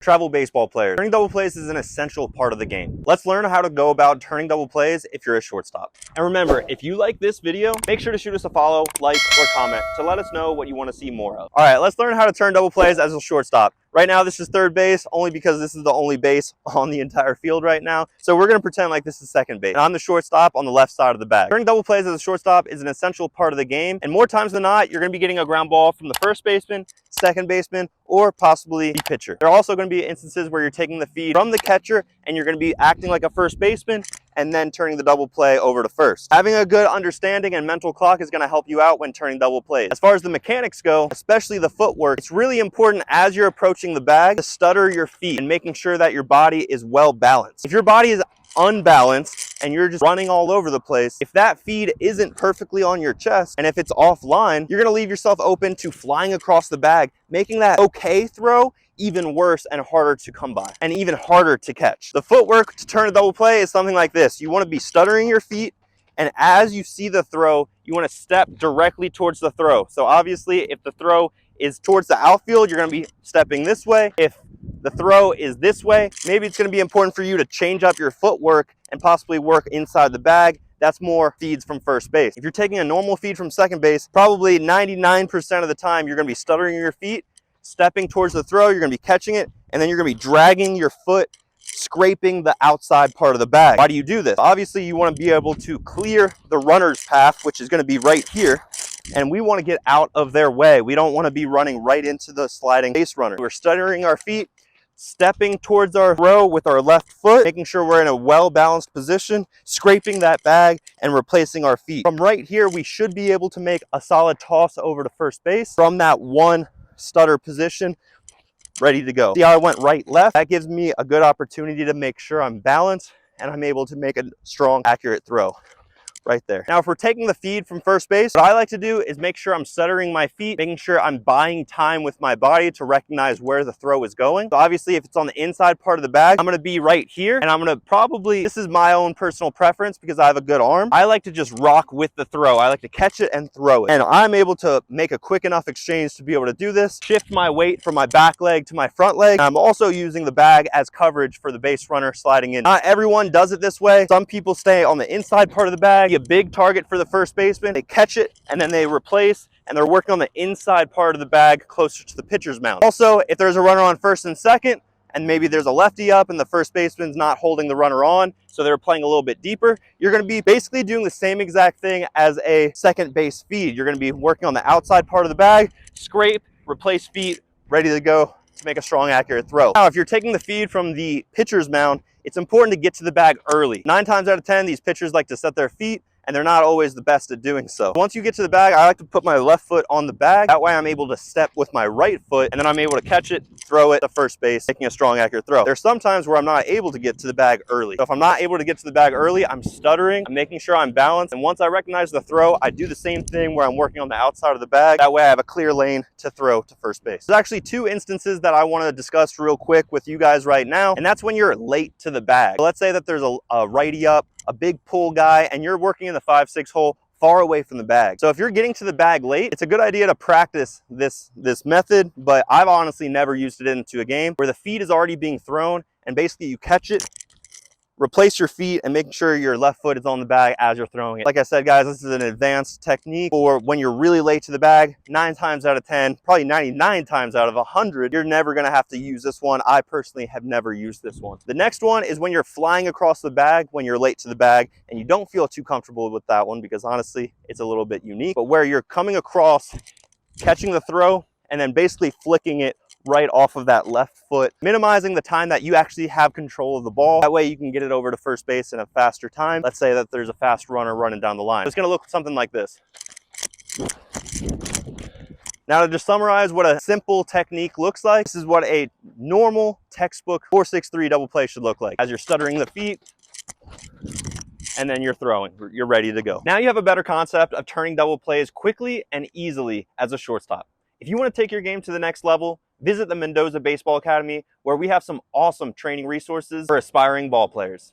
Travel baseball players. Turning double plays is an essential part of the game. Let's learn how to go about turning double plays if you're a shortstop. And remember, if you like this video, make sure to shoot us a follow, like, or comment to let us know what you want to see more of. All right, let's learn how to turn double plays as a shortstop. Right now, this is third base, only because this is the only base on the entire field right now. So we're gonna pretend like this is second base. And I'm the shortstop on the left side of the bag. Turning double plays as a shortstop is an essential part of the game. And more times than not, you're gonna be getting a ground ball from the first baseman, second baseman, or possibly the pitcher. There are also gonna be instances where you're taking the feed from the catcher and you're gonna be acting like a first baseman and then turning the double play over to first. Having a good understanding and mental clock is gonna help you out when turning double plays. As far as the mechanics go, especially the footwork, it's really important as you're approaching the bag to stutter your feet and making sure that your body is well balanced. If your body is unbalanced and you're just running all over the place, if that feed isn't perfectly on your chest and if it's offline, you're gonna leave yourself open to flying across the bag, making that okay throw even worse and harder to come by and even harder to catch. The footwork to turn a double play is something like this. You want to be stuttering your feet, and as you see the throw, you want to step directly towards the throw. So obviously, if the throw is towards the outfield, you're going to be stepping this way. If the throw is this way, maybe it's going to be important for you to change up your footwork and possibly work inside the bag. That's more feeds from first base. If you're taking a normal feed from second base, probably 99% of the time, you're going to be stuttering your feet, stepping towards the throw, you're going to be catching it, and then you're going to be dragging your foot, scraping the outside part of the bag. Why do you do this? Obviously, you want to be able to clear the runner's path, which is going to be right here, and we want to get out of their way. We don't want to be running right into the sliding base runner. We're stuttering our feet, stepping towards our throw with our left foot, making sure we're in a well-balanced position, scraping that bag, and replacing our feet. From right here, we should be able to make a solid toss over to first base from that one stutter position, ready to go. See how I went right left? That gives me a good opportunity to make sure I'm balanced and I'm able to make a strong, accurate throw right there. Now, if we're taking the feed from first base, what I like to do is make sure I'm stuttering my feet, making sure I'm buying time with my body to recognize where the throw is going. So obviously, if it's on the inside part of the bag, I'm gonna be right here, and I'm gonna probably, this is my own personal preference because I have a good arm, I like to just rock with the throw. I like to catch it and throw it. And I'm able to make a quick enough exchange to be able to do this, shift my weight from my back leg to my front leg. I'm also using the bag as coverage for the base runner sliding in. Not everyone does it this way. Some people stay on the inside part of the bag, a big target for the first baseman, they catch it and then they replace, and they're working on the inside part of the bag closer to the pitcher's mound. Also, if there's a runner on first and second and maybe there's a lefty up and the first baseman's not holding the runner on, so they're playing a little bit deeper, you're going to be basically doing the same exact thing as a second base feed. You're going to be working on the outside part of the bag, scrape, replace feet, ready to go to make a strong, accurate throw. Now, if you're taking the feed from the pitcher's mound, it's important to get to the bag early. 9 times out of 10, these pitchers like to set their feet, and they're not always the best at doing so. Once you get to the bag, I like to put my left foot on the bag. That way I'm able to step with my right foot, and then I'm able to catch it, throw it to first base, making a strong, accurate throw. There's some times where I'm not able to get to the bag early. So if I'm not able to get to the bag early, I'm stuttering, I'm making sure I'm balanced, and once I recognize the throw, I do the same thing where I'm working on the outside of the bag. That way I have a clear lane to throw to first base. There's actually 2 instances that I want to discuss real quick with you guys right now, and that's when you're late to the bag. So let's say that there's a righty up, a big pull guy, and you're working in the 5-6 hole far away from the bag. So if you're getting to the bag late, it's a good idea to practice this method, but I've honestly never used it into a game where the feed is already being thrown and basically you catch it, replace your feet, and making sure your left foot is on the bag as you're throwing it. Like I said, guys, this is an advanced technique for when you're really late to the bag. 9 times out of 10, probably 99 times out of 100, you're never gonna have to use this one. I personally have never used this one. The next one is when you're flying across the bag, when you're late to the bag, and you don't feel too comfortable with that one because honestly, it's a little bit unique, but where you're coming across, catching the throw, and then basically flicking it right off of that left foot, minimizing the time that you actually have control of the ball. That way you can get it over to first base in a faster time. Let's say that there's a fast runner running down the line. It's gonna look something like this. Now, to just summarize what a simple technique looks like, this is what a normal textbook 4-6-3 double play should look like. As you're stuttering the feet, and then you're throwing, you're ready to go. Now you have a better concept of turning double plays quickly and easily as a shortstop. If you want to take your game to the next level, visit the Mendoza Baseball Academy, where we have some awesome training resources for aspiring ball players.